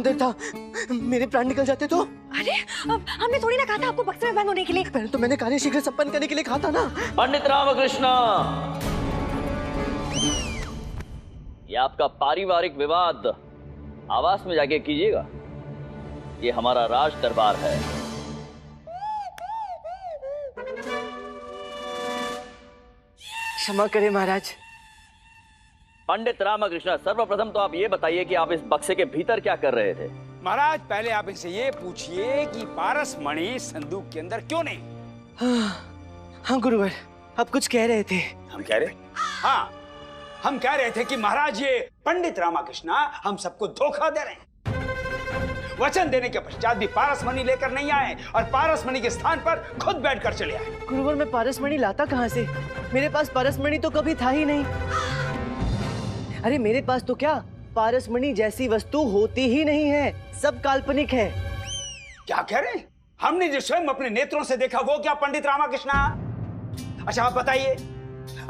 देर था, मेरे प्राण निकल जाते तो। अरे अब हमने थोड़ी ना कहा था आपको बक्से में बंद होने के लिए। पहले तो मैंने कार्य शीघ्र संपन्न करने के लिए कहा था ना। पंडित रामकृष्ण, ये आपका पारिवारिक विवाद आवास में जाके कीजिएगा, ये हमारा राज दरबार है। क्षमा करें महाराज। पंडित रामकृष्ण, सर्वप्रथम तो आप ये बताइए कि आप इस बक्से के भीतर क्या कर रहे थे? महाराज पहले आप इनसे ये पूछिए कि पारस मणि संदूक के अंदर क्यों नहीं? हाँ गुरुवर, आप कुछ कह रहे थे। हम कह रहे? हाँ, हम कह रहे थे कि महाराज ये पंडित रामकृष्ण हम सबको धोखा दे रहे हैं। वचन देने के पश्चात भी पारस मणि लेकर नहीं आए और पारस मणि के स्थान पर खुद बैठकर चले आए। गुरुवर, मैं पारस मणि लाता कहाँ से? मेरे पास पारस मणि तो कभी था ही नहीं। अरे मेरे पास तो क्या, पारस मणि जैसी वस्तु होती ही नहीं है, सब काल्पनिक है। क्या कह रहे हैं? हमने जो स्वयं अपने नेत्रों से देखा वो क्या पंडित रामकृष्ण? अच्छा आप बताइए,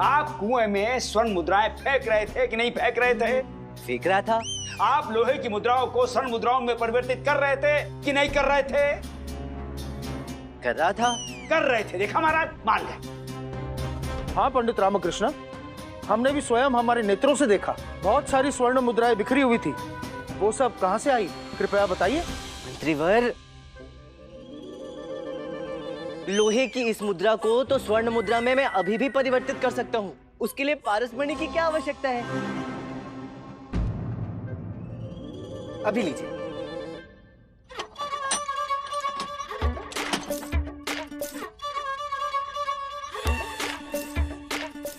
आप कुएं में स्वर्ण मुद्राएं फेंक रहे थे कि नहीं फेंक रहे थे? फेंक रहा था। आप लोहे की मुद्राओं को स्वर्ण मुद्राओं में परिवर्तित कर रहे थे कि नहीं कर रहे थे? कर रहा था। कर रहे थे, देखा महाराज, मान गए। हाँ पंडित रामकृष्ण, हमने भी स्वयं हमारे नेत्रों से देखा। बहुत सारी स्वर्ण मुद्राएं बिखरी हुई थी, वो सब कहां से आई, कृपया बताइए। मंत्रीवर, लोहे की इस मुद्रा को तो स्वर्ण मुद्रा में मैं अभी भी परिवर्तित कर सकता हूँ। उसके लिए पारस मणि की क्या आवश्यकता है? अभी लीजिए।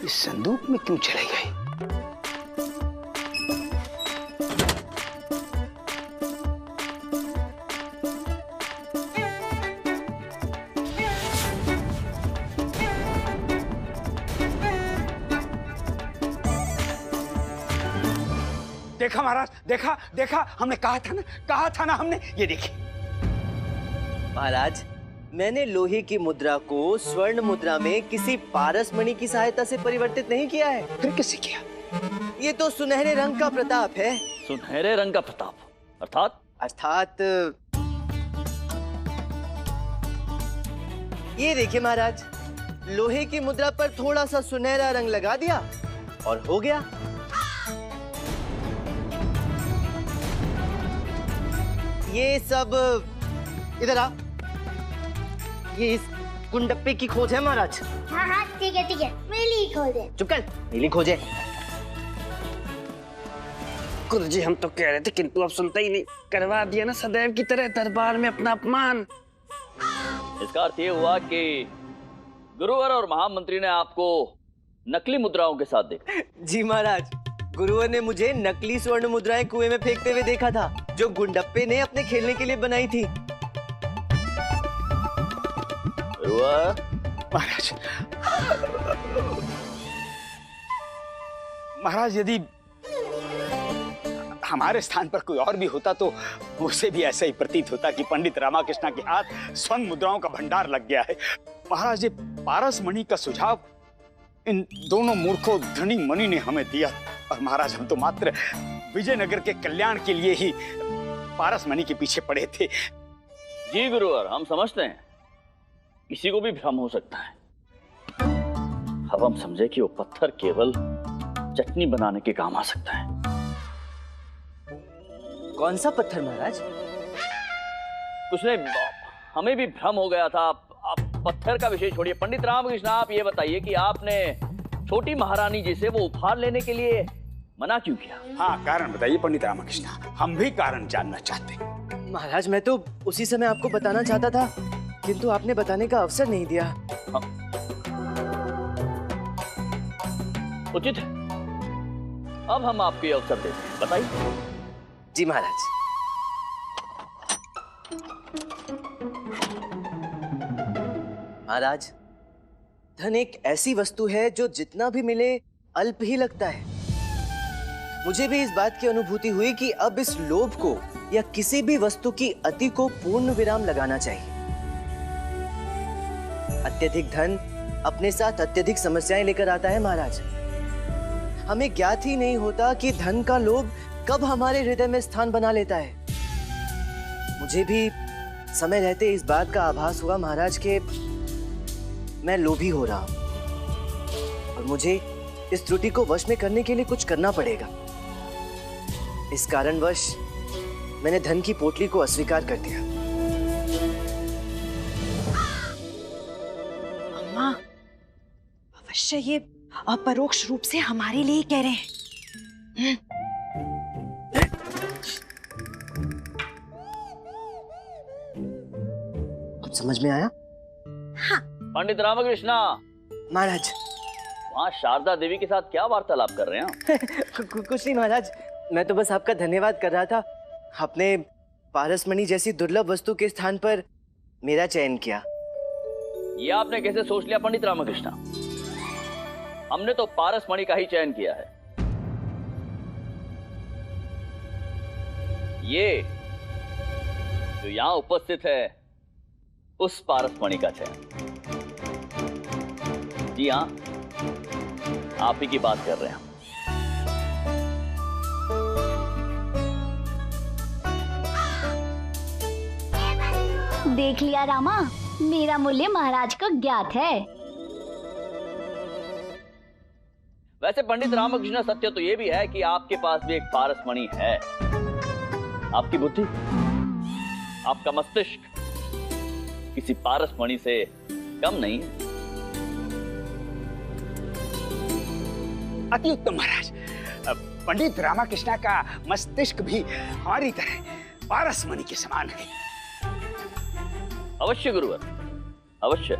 इस संदूक में क्यों चले गए? देखा महाराज, देखा देखा, हमने कहा था ना हमने। ये देखिए महाराज, मैंने लोहे की मुद्रा को स्वर्ण मुद्रा में किसी पारस मणि की सहायता से परिवर्तित नहीं किया है। फिर किससे किया? ये तो सुनहरे रंग का प्रताप है। सुनहरे रंग का प्रताप अर्थात? ये देखिए महाराज, लोहे की मुद्रा पर थोड़ा सा सुनहरा रंग लगा दिया और हो गया। ये सब इधर आ, ये इस गुंडप्पे की खोज है महाराज। हाँ ठीक है नीली खोज है। चुप कर, नीली खोज है। गुरुजी हम तो कह रहे थे किंतु अब सुनता ही नहीं, करवा दिया ना सदैव की तरह दरबार में अपना अपमान। इसका अर्थ ये हुआ कि गुरुवर और महामंत्री ने आपको नकली मुद्राओं के साथ देखा। जी महाराज, गुरुवर ने मुझे नकली स्वर्ण मुद्राएं कुएं में फेंकते हुए देखा था, जो गुंडप्पे ने अपने खेलने के लिए बनाई थी। महाराज यदि हमारे स्थान पर कोई और भी होता तो उसे भी ऐसा ही प्रतीत होता कि पंडित रामकृष्ण के हाथ स्वर्ण मुद्राओं का भंडार लग गया है। महाराज ये पारस मणि का सुझाव इन दोनों मूर्खों धनी मणि ने हमें दिया, और महाराज हम तो मात्र विजयनगर के कल्याण के लिए ही पारस मणि के पीछे पड़े थे। जी गुरुवर, हम समझते हैं किसी को भी भ्रम हो सकता है। अब हम समझे कि वो पत्थर केवल चटनी बनाने के काम आ सकता है। कौन सा पत्थर महाराज? कुछ नहीं, हमें भी भ्रम हो गया था। आप पत्थर का विषय छोड़िए। पंडित रामकृष्ण, आप ये बताइए कि आपने छोटी महारानी जी से वो उपहार लेने के लिए मना क्यों किया? हाँ, कारण बताइए पंडित रामकृष्ण, हम भी कारण जानना चाहते हैं। महाराज मैं तो उसी समय आपको बताना चाहता था, किंतु आपने बताने का अवसर नहीं दिया। उचित है, अब हम आपको अवसर देते हैं, बताइए। जी महाराज। महाराज, धन एक ऐसी वस्तु है जो जितना भी मिले अल्प ही लगता है। मुझे भी इस बात की अनुभूति हुई कि अब इस लोभ को या किसी भी वस्तु की अति को पूर्ण विराम लगाना चाहिए। अत्यधिक धन अपने साथ अत्यधिक समस्याएं लेकर आता है महाराज। हमें ज्ञात ही नहीं होता कि धन का लोभ कब हमारे हृदय में स्थान बना लेता है। मुझे भी समय रहते इस बात का आभास हुआ महाराज के मैं लोभी हो रहा हूं और मुझे इस त्रुटि को वश में करने के लिए कुछ करना पड़ेगा। इस कारणवश मैंने धन की पोटली को अस्वीकार कर दिया। अम्मा, अवश्य ये अपरोक्ष रूप से हमारे लिए कह रहे हैं। कुछ समझ में आया? पंडित रामकृष्णा, महाराज। वहाँ शारदा देवी के साथ क्या वार्तालाप कर रहे हैं? कुछ नहीं महाराज, मैं तो बस आपका धन्यवाद कर रहा था। आपने पारसमणि जैसी दुर्लभ वस्तु के स्थान पर मेरा चयन किया। ये आपने कैसे सोच लिया पंडित रामकृष्णा? हमने तो पारसमणि का ही चयन किया है। ये जो यहाँ उपस्थित है उस पारसमणि का चयन। जी हाँ, आप ही की बात कर रहे हैं। देख लिया रामा, मेरा मूल्य महाराज को ज्ञात है। वैसे पंडित रामकृष्ण, सत्य तो ये भी है कि आपके पास भी एक पारसमणि है। आपकी बुद्धि, आपका मस्तिष्क किसी पारसमणि से कम नहीं है। अति उत्तम महाराज। पंडित रामकृष्ण का मस्तिष्क भी हमारी तरह पारसमणि के समान है। अवश्य गुरुवर, अवश्य।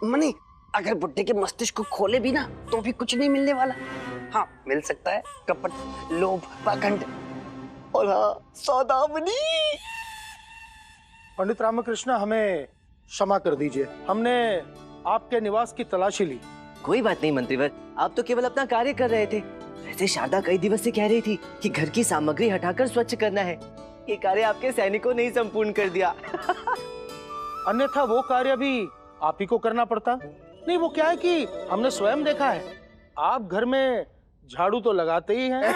मनी, अगर बुड्ढे के मस्तिष्क को खोले भी ना तो भी कुछ नहीं मिलने वाला। हाँ, मिल सकता है कपट, लोभ, पाखंड और हाँ, सौदामनी। पंडित रामकृष्ण, हमें क्षमा कर दीजिए, हमने आपके निवास की तलाशी ली। कोई बात नहीं मंत्रीवर, आप तो केवल अपना कार्य कर रहे थे। वैसे शारदा कई दिवस से कह रही थी कि घर की सामग्री हटाकर स्वच्छ करना है। ये कार्य आपके सैनिकों ने ही संपूर्ण कर दिया। अन्यथा वो कार्य भी आप ही को करना पड़ता। नहीं, वो क्या है कि हमने स्वयं देखा है, आप घर में झाड़ू तो लगाते ही हैं।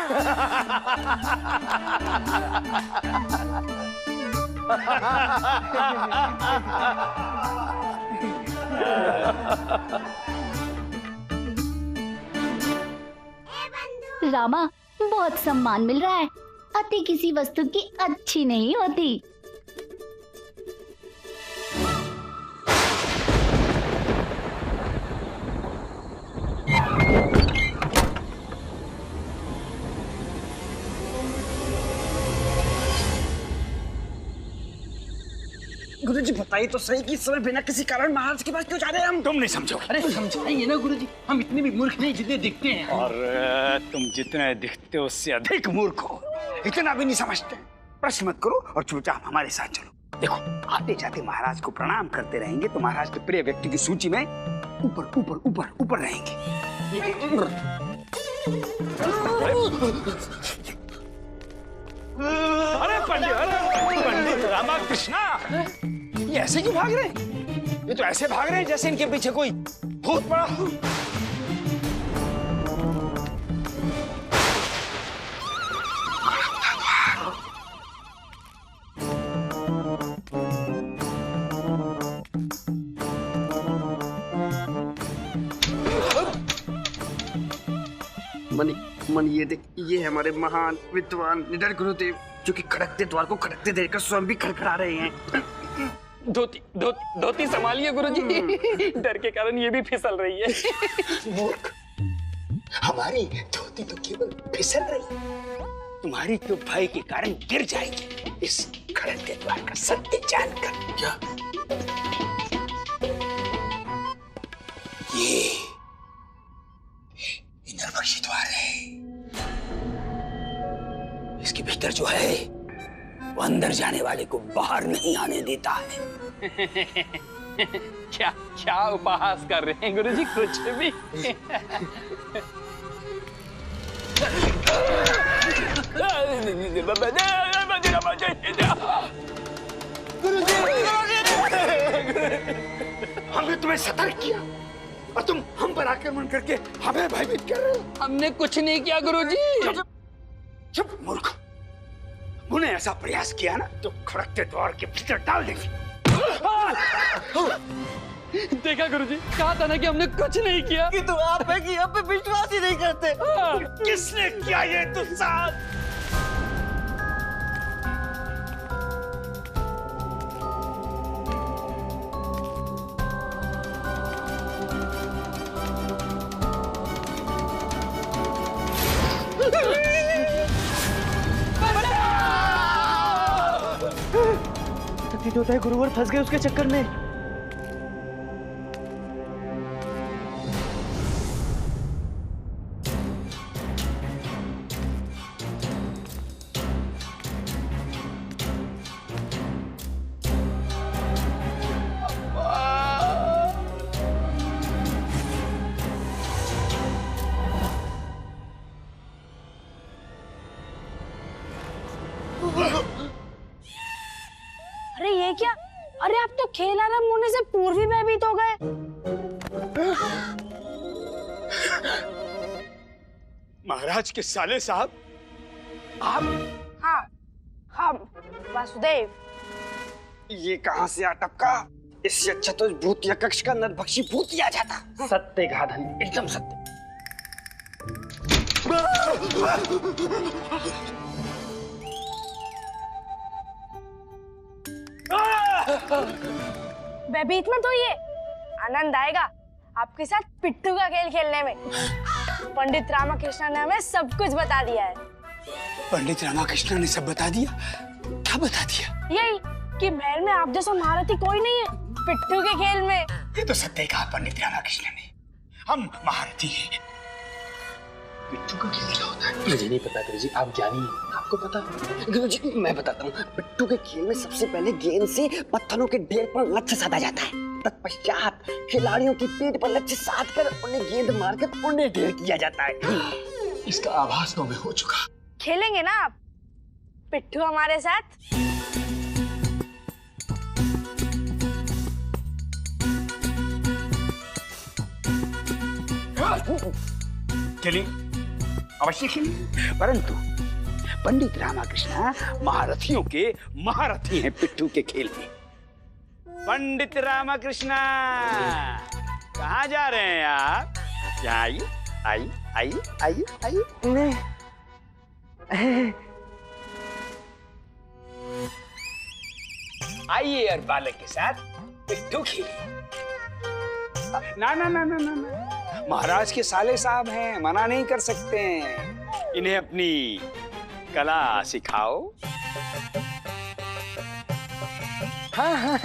रामा, बहुत सम्मान मिल रहा है। अति किसी वस्तु की अच्छी नहीं होती। गुरुजी, बताइए तो सही कि इस समय बिना किसी कारण महाराज के पास क्यों जा रहे हैं हम? तुम नहीं समझोगे। अरे समझाइए ना गुरुजी, हम इतने भी मूर्ख नहीं जितने दिखते हैं। और तुम जितने दिखते हो उससे अधिक मूर्ख हो। इतना भी नहीं समझते। प्रश्न मत करो और चुपचाप हमारे साथ चलो। देखो, आते जाते महाराज को प्रणाम करते रहेंगे तो महाराज के प्रिय व्यक्ति की सूची में ऊपर ऊपर ऊपर ऊपर रहेंगे। अरे पंडित रामकृष्ण, ये ऐसे क्यों भाग रहे हैं? ये तो ऐसे भाग रहे हैं जैसे इनके पीछे कोई भूत पड़ा हो। मन ये देख, ये है हमारे महान विद्वान निडर गुरुदेव, जो कि खड़कते द्वार को खड़कते देखकर स्वयं भी खड़खड़ा रहे हैं। धोती संभालिए गुरुजी, डर के कारण ये भी फिसल रही है। मूर्ख, हमारी धोती तो केवल फिसल रही, तुम्हारी तो भय के कारण गिर जाएगी इस खड़कते द्वार का सत्य जानकर। क्या ये नरभक्षी द्वार है? इसके भीतर जो है वो अंदर जाने वाले को बाहर नहीं आने देता है। क्या क्या उपहास कर रहे हैं गुरुजी? कुछ भी। हमने तुम्हें सतर्क किया और तुम हम पर आक्रमण करके हमें भयभीत कर रहे हो। हमने कुछ नहीं किया गुरुजी। चुप मूर्ख, तूने ऐसा प्रयास किया ना तो खड़कते द्वार के भीतर डाल देंगे। देखा गुरुजी, कहा था ना कि हमने कुछ नहीं किया। कि तू आप है कि अब पे विश्वास ही नहीं करते। किसने किया ये दुस्साहस? प्रतीत होता है गुरुवर फंस गए उसके चक्कर में। अरे ये क्या? अरे आप तो खेल आरंभ होने से पूर्व ही भयभीत हो गए। महाराज के साले साहब, आप? हाँ हाँ वासुदेव। ये कहाँ से आ टपका? इससे अच्छा तो भूतिया कक्ष का नरभक्षी भूतिया जाता। सत्य गाधन, एकदम सत्य। भयभीत मत होइए, आनंद आएगा आपके साथ पिट्ठू का खेल खेलने में। पंडित रामाकृष्ण ने हमें सब कुछ बता दिया है। पंडित रामाकृष्ण ने सब बता दिया? क्या बता दिया? यही कि महल में आप जैसा महारथी कोई नहीं है पिट्ठू के खेल में। ये तो सत्य कहा पंडित रामाकृष्ण ने, हम महारथी हैं। पिट्ठू का खेल क्या होता है? मुझे नहीं पता गुरुजी, आप जानिए, आपको पता है? गुरुजी मैं बताता हूँ। पिट्ठू के खेल में सबसे पहले गेंद से पत्थरों के ढेर पर लक्ष्य साधा जाता है। तत्पश्चात खिलाड़ियों की पीठ पर लक्ष्य साध कर उन्हें गेंद मारकर उन्हें ढेर किया जाता है। इसका आभास तो मैं हो चुका। खेलेंगे ना आप पिट्ठू हमारे साथ? खेलें, अवश्य खेलें, परंतु पंडित रामाकृष्ण महारथियों के महारथी हैं पिट्ठू के खेल में। पंडित रामाकृष्ण कहाँ जा रहे हैं आप? यहाँ आइए, आइए, आइए, आइए, आइए। आइए और बालक के साथ पिट्ठू खेलिए। ना ना ना ना ना ना, महाराज के साले साहब हैं, मना नहीं कर सकते हैं। इन्हें अपनी कला सिखाओ। हाँ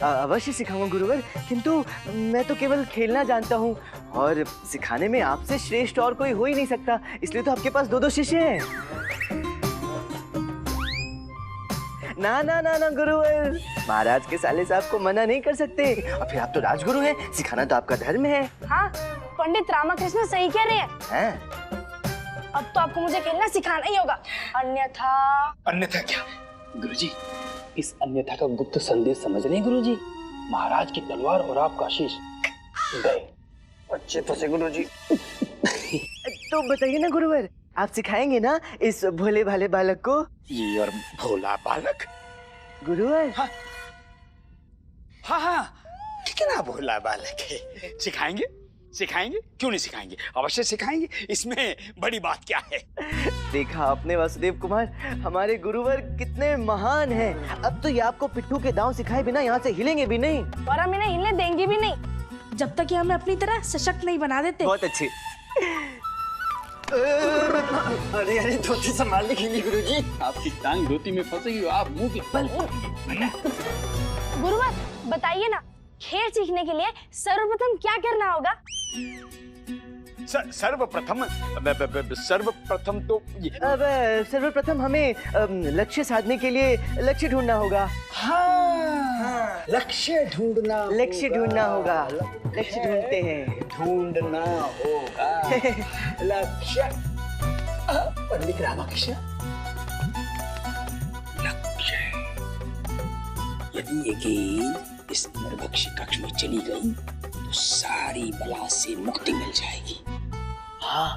अवश्य सिखाऊंगा गुरुवर, किंतु मैं तो केवल खेलना जानता हूँ और सिखाने में आपसे श्रेष्ठ और कोई हो ही नहीं सकता, इसलिए तो आपके पास 2-2 शिष्य हैं। ना ना ना ना गुरुवर, महाराज के साले साहब को मना नहीं कर सकते, और फिर आप तो राजगुरु हैं, सिखाना तो आपका धर्म है। हाँ पंडित रामाकृष्ण सही कह रहे हैं। अब तो आपको मुझे खेलना सिखाना ही होगा, अन्यथा। अन्यथा क्या? गुरुजी, इस अन्यथा का गुप्त संदेश समझ रहे हैं गुरुजी? महाराज की तलवार और आपका शीश गए। अच्छे फंसे गुरुजी। तो बताइए ना गुरुवर, आप सिखाएंगे ना इस भोले भाले बालक को? ये और भोला बालक? गुरुवर हाँ हाँ हाँ, कितना भोला बालक है। सिखाएंगे, सिखाएंगे, क्यों नहीं सिखाएंगे, अवश्य सिखाएंगे, इसमें बड़ी बात क्या है। देखा आपने वासुदेव कुमार, हमारे गुरुवर कितने महान हैं। अब तो ये आपको पिट्ठू के दांव सिखाए बिना यहाँ से हिलेंगे भी नहीं, और हम इन्हें हिलने देंगे भी नहीं जब तक कि हमें अपनी तरह सशक्त नहीं बना देते। बहुत अच्छे। अरे अरे धोती संभालने के लिए गुरुजी। आपकी टांग धोती में फंसेगी, आप मुंह की बल। गुरुवर बताइए ना, खेल सीखने के लिए सर्वप्रथम क्या करना होगा? सर्वप्रथम तो अब सर्वप्रथम हमें लक्ष्य साधने के लिए लक्ष्य ढूंढना होगा। हाँ, लक्ष्य ढूंढना होगा। लक्ष्य ढूंढना होगा, लक्ष्य ढूंढते हैं। ढूंढना होगा लक्ष्य। पंडित रामाकृष्ण, लक्ष्य। यदि ये गेंद इस नरभक्षी कक्ष में चली गई तो सारी बला से मुक्ति मिल जाएगी। हाँ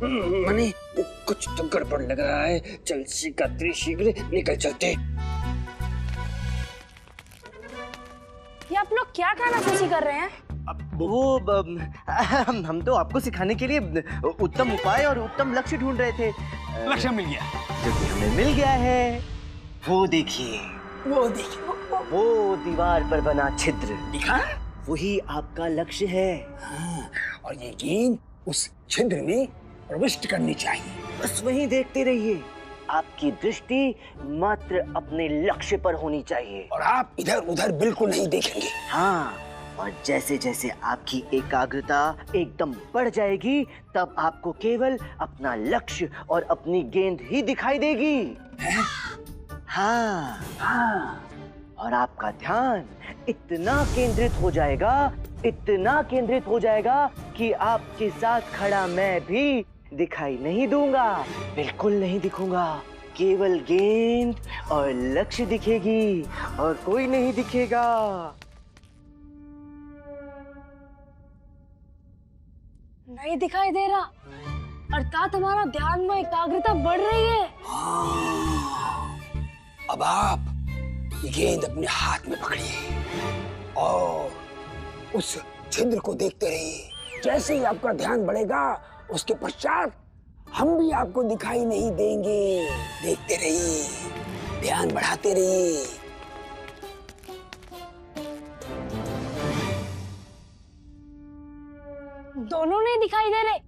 मने कुछ तो गड़बड़ लग रहा है। चल शीघ्र निकल चलते। ये आप लोग क्या खाना सूची कर रहे हैं? हम तो आपको सिखाने के लिए उत्तम उपाय और उत्तम लक्ष्य ढूंढ रहे थे। लक्ष्य मिल गया। जो कि हमें मिल गया है। वो देखिए, वो दीवार पर बना छिद्र दिखा? वही आपका लक्ष्य है। हाँ, और ये गेंद उस छिद्र में प्रविष्ट करनी चाहिए। बस वहीं देखते रहिए। आपकी दृष्टि मात्र अपने लक्ष्य पर होनी चाहिए और आप इधर उधर बिल्कुल नहीं देखेंगे। हाँ, और जैसे जैसे आपकी एकाग्रता एकदम बढ़ जाएगी तब आपको केवल अपना लक्ष्य और अपनी गेंद ही दिखाई देगी। हाँ, और आपका ध्यान इतना केंद्रित हो जाएगा कि आपके साथ खड़ा मैं भी दिखाई नहीं दूंगा, बिल्कुल नहीं दिखूंगा। केवल गेंद और लक्ष्य दिखेगी और कोई नहीं दिखेगा। नहीं दिखाई दे रहा, अर्थात हमारा ध्यान में एकाग्रता बढ़ रही है। अब आप गेंद अपने हाथ में पकड़िए और उस छिद्र को देखते रहिए। जैसे ही आपका ध्यान बढ़ेगा उसके पश्चात हम भी आपको दिखाई नहीं देंगे। देखते रहिए, ध्यान बढ़ाते रहिए। दोनों नहीं दिखाई दे रहे,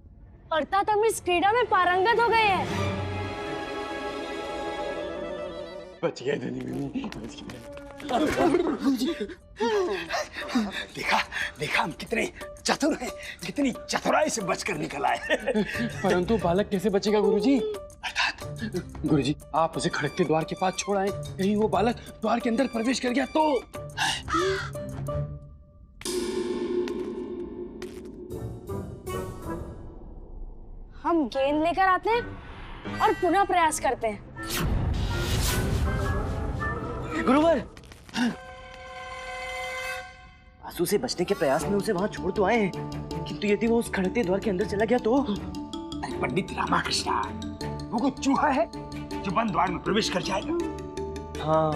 अर्थात हम इस क्रीड़ा में पारंगत हो गए हैं। बच गए धनी, बच गए। देखा हम कितने चतुर हैं, कितनी चतुराई से बचकर निकल आए। परंतु बालक कैसे बचेगा गुरुजी? अर्थात गुरुजी आप उसे खड़कते द्वार के पास छोड़ आए, कहीं वो बालक द्वार के अंदर प्रवेश कर गया तो? हम गेंद लेकर आते हैं और पुनः प्रयास करते हैं। गुरुवर, आंसू से बचने के प्रयास में उसे वहां छोड़ तो आए हैं, किंतु यदि वो उस खड़कते द्वार के अंदर चला गया तो? अरे पंडित रामाकृष्ण, वो कोई चूहा है जो बंद द्वार में प्रवेश कर जाएगा? हाँ,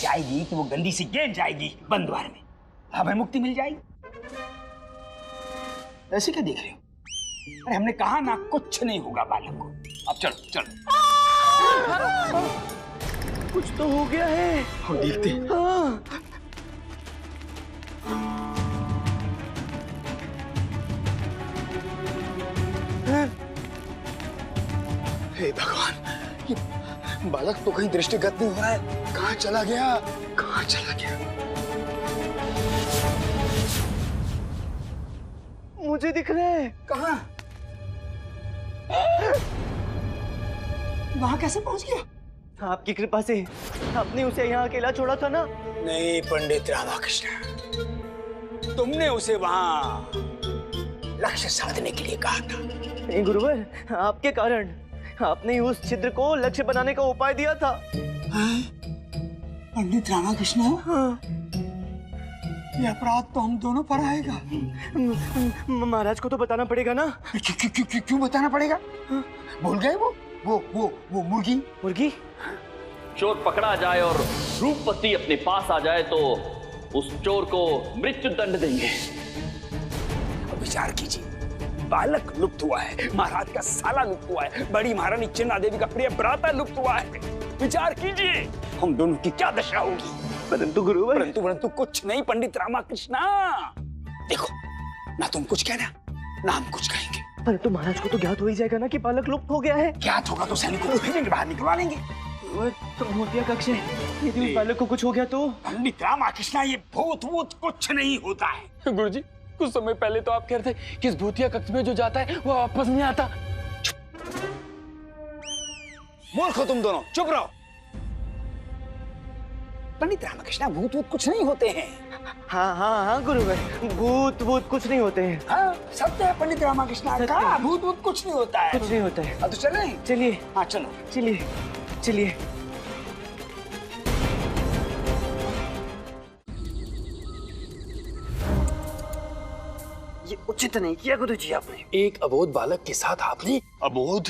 जाएगी कि वो गंदी सी गेंद जाएगी बंद द्वार में, हमें मुक्ति मिल जाएगी। ऐसे क्या देख रहे हो? अरे हमने कहा ना कुछ नहीं होगा बालक को। अब चलो चलो। कुछ तो हो गया है। हम देखते हैं। हाँ। हे भगवान, ये बालक तो कहीं दृष्टिगत नहीं हो रहा है। कहाँ चला गया? कहाँ चला गया? मुझे दिख रहा है। कहाँ? वहां कैसे पहुंच गया? आपकी कृपा से। आपने उसे यहाँ अकेला छोड़ा था ना? नहीं पंडित रामाकृष्ण, तुमने उसे वहां लक्ष्य साधने के लिए कहा था। नहीं गुरुवर, आपके कारण। आपने उस छिद्र को लक्ष्य बनाने का उपाय दिया था। पंडित रामाकृष्ण, हाँ। ये अपराध तो हम दोनों पर आएगा। महाराज को तो बताना पड़ेगा ना। क्यों बताना पड़ेगा? भूल गए वो मुर्गी? चोर पकड़ा जाए और रूपवती अपने पास आ जाए तो उस चोर को मृत्यु दंड देंगे। विचार कीजिए, बालक लुप्त हुआ है, महाराज का साला लुप्त हुआ है, बड़ी महारानी चिन्ना देवी का प्रिय भ्राता लुप्त हुआ है। विचार कीजिए हम दोनों की क्या दशा होगी। परंतु गुरुवर, परंतु कुछ नहीं पंडित रामाकृष्ण। देखो, ना तुम कुछ कहना ना हम कुछ कहेंगे। परंतु महाराज को तो ज्ञात हो ही जाएगा ना कि बालक लुप्त हो गया है। ज्ञात होगा तो सैनिकों को भेजेंगे, बाहर निकलवा लेंगे। तो मोतिया कक्ष है, यदि उस बालक को कुछ हो गया तो? पंडित रामाकृष्ण, ये भूत कुछ नहीं होता है। गुरुजी कुछ समय पहले तो आप कह रहे थे कि इस भूतिया कक्ष में जो जाता है वो वापस नहीं आता। मूर्ख हो तुम दोनों, चुप रहो। पंडित रामकृष्ण, भूत वूत कुछ नहीं होते हैं। हाँ हाँ हाँ गुरुवर, भूत भूत कुछ नहीं होते हैं। हाँ, सत्य है पंडित रामकृष्ण का, भूत वूत कुछ नहीं होता है। कुछ नहीं होता है। अब तो चलें? चलिए। हाँ चलो। चलिए चलिए। ये उचित नहीं किया गुरुजी आपने। एक अबोध बालक के साथ आपने अबोध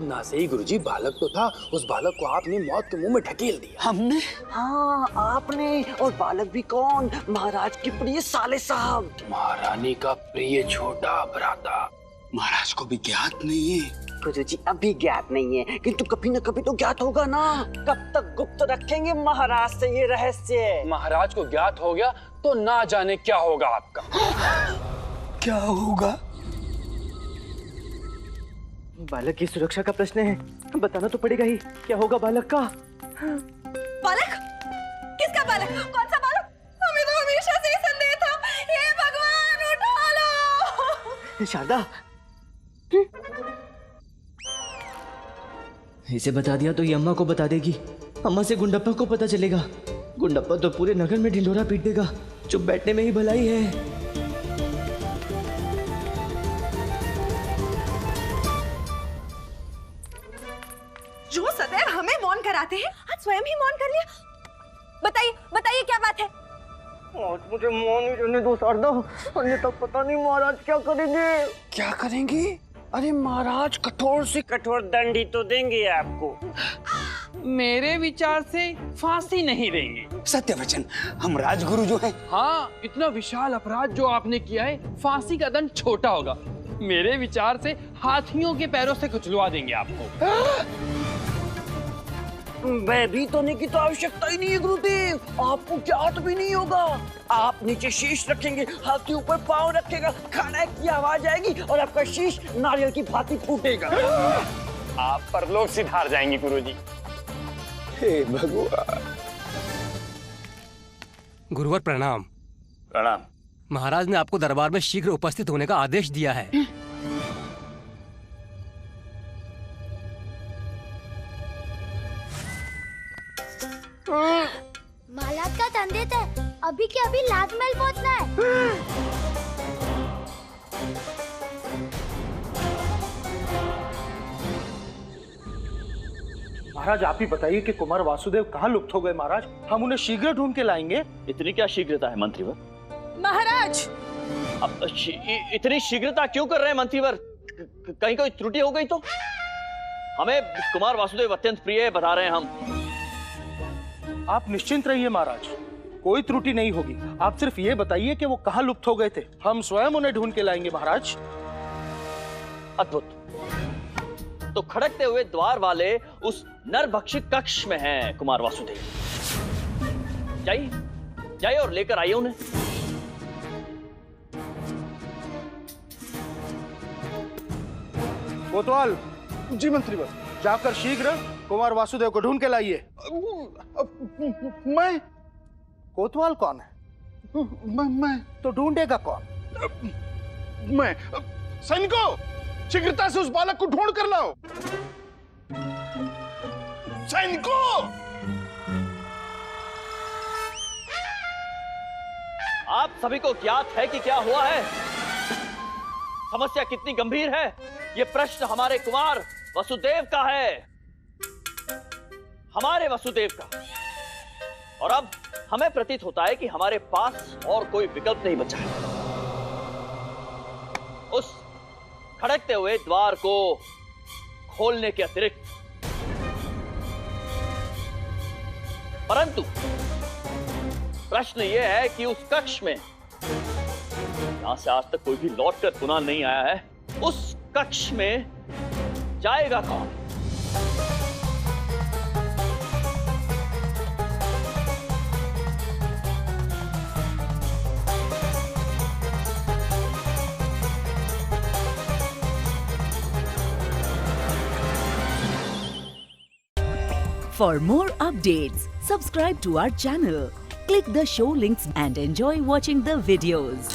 ना सही गुरुजी, बालक तो था, उस बालक को आपने मौत के मुंह में ढकेल दिया। हमने? हाँ आपने, और बालक भी कौन? महाराज के प्रिय साले साहब, महारानी का प्रिय छोटा भ्राता। महाराज को भी ज्ञात नहीं है। गुरुजी अभी ज्ञात नहीं है, किंतु कभी न कभी तो ज्ञात होगा ना। कब तक गुप्त रखेंगे महाराज से ये रहस्य? महाराज को ज्ञात हो गया तो ना जाने क्या होगा आपका। क्या होगा? बालक की सुरक्षा का प्रश्न है, बताना तो पड़ेगा ही। क्या होगा बालक का? बालक? किसका बालक? कौन सा बालक? हमें तो हमेशा से ही संदेह था। हे भगवान उठा लो। शारदा, इसे बता दिया तो ये अम्मा को बता देगी। अम्मा से गुंडप्पा को पता चलेगा। गुंडप्पा तो पूरे नगर में ढिंढोरा पीट देगा। चुप बैठने में ही भलाई है। जो सदैव हमें मौन कराते हैं, आज स्वयं ही मौन कर लिया। बताइए बताइए क्या बात है? आज मुझे मौन ही रहने दो शारदा, अन्यथा पता नहीं महाराज क्या करेंगे। क्या करेंगे? अरे महाराज कठोर से कठोर दंड ही तो देंगे आपको। मेरे विचार से फांसी नहीं देंगे। सत्य वचन, हम राजगुरु जो हैं। हाँ, इतना विशाल अपराध जो आपने किया है, फांसी का दंड छोटा होगा। मेरे विचार से हाथियों के पैरों से कुचलवा देंगे आपको। भयभीत होने की तो आवश्यकता ही नहीं है गुरुदेव, आपको ज्ञात भी नहीं होगा। आप नीचे शीश रखेंगे, हाथी ऊपर पांव रखेगा, खाने की आवाज आएगी और आपका शीश नारियल की भांति फूटेगा। आप परलोक सिधार जाएंगे गुरुजी। हे भगवान। गुरुवर प्रणाम। प्रणाम। महाराज ने आपको दरबार में शीघ्र उपस्थित होने का आदेश दिया है। महाराज का संदेश है, अभी के अभी लाजमहल पहुंचना है। महाराज आप ही बताइए कि कुमार वासुदेव कहाँ लुप्त हो गए महाराज? हम उन्हें शीघ्र ढूंढ के लाएंगे। इतनी क्या शीघ्रता है मंत्रीवर? महाराज, अब इतनी शीघ्रता क्यों कर रहे हैं मंत्रीवर? कहीं कोई त्रुटि हो गई तो? हमें कुमार वासुदेव अत्यंत प्रिय है, बता रहे हैं हम। आप निश्चिंत रहिए महाराज, कोई त्रुटि नहीं होगी। आप सिर्फ ये बताइए कि वो कहाँ लुप्त हो गए थे, हम स्वयं उन्हें ढूंढ के लाएंगे महाराज। अद्भुत। तो खड़कते हुए द्वार वाले उस नरभक्षित कक्ष में हैं कुमार वासुदेव। जाइए जाइए और लेकर आइए उन्हें। कोतवाल। जी मंत्रीवर। जाकर शीघ्र कुमार वासुदेव को ढूंढ के लाइए। मैं? कोतवाल कौन है? मैं तो ढूंढेगा कौन? मैं। सैनिकों, शीघ्रता से उस बालक को ढूंढ कर लाओ। सैनिकों! आप सभी को ज्ञात है कि क्या हुआ है? समस्या कितनी गंभीर है? ये प्रश्न हमारे कुमार वसुदेव का है, हमारे वसुदेव का। और अब हमें प्रतीत होता है कि हमारे पास और कोई विकल्प नहीं बचा है। उस खड़कते हुए द्वार को खोलने के अतिरिक्त। परंतु प्रश्न यह है कि उस कक्ष में, यहां से आज तक कोई भी लौटकर पुनः नहीं आया है, उस कक्ष में जाएगा कौन? For more updates, subscribe to our channel, click the show links and enjoy watching the videos.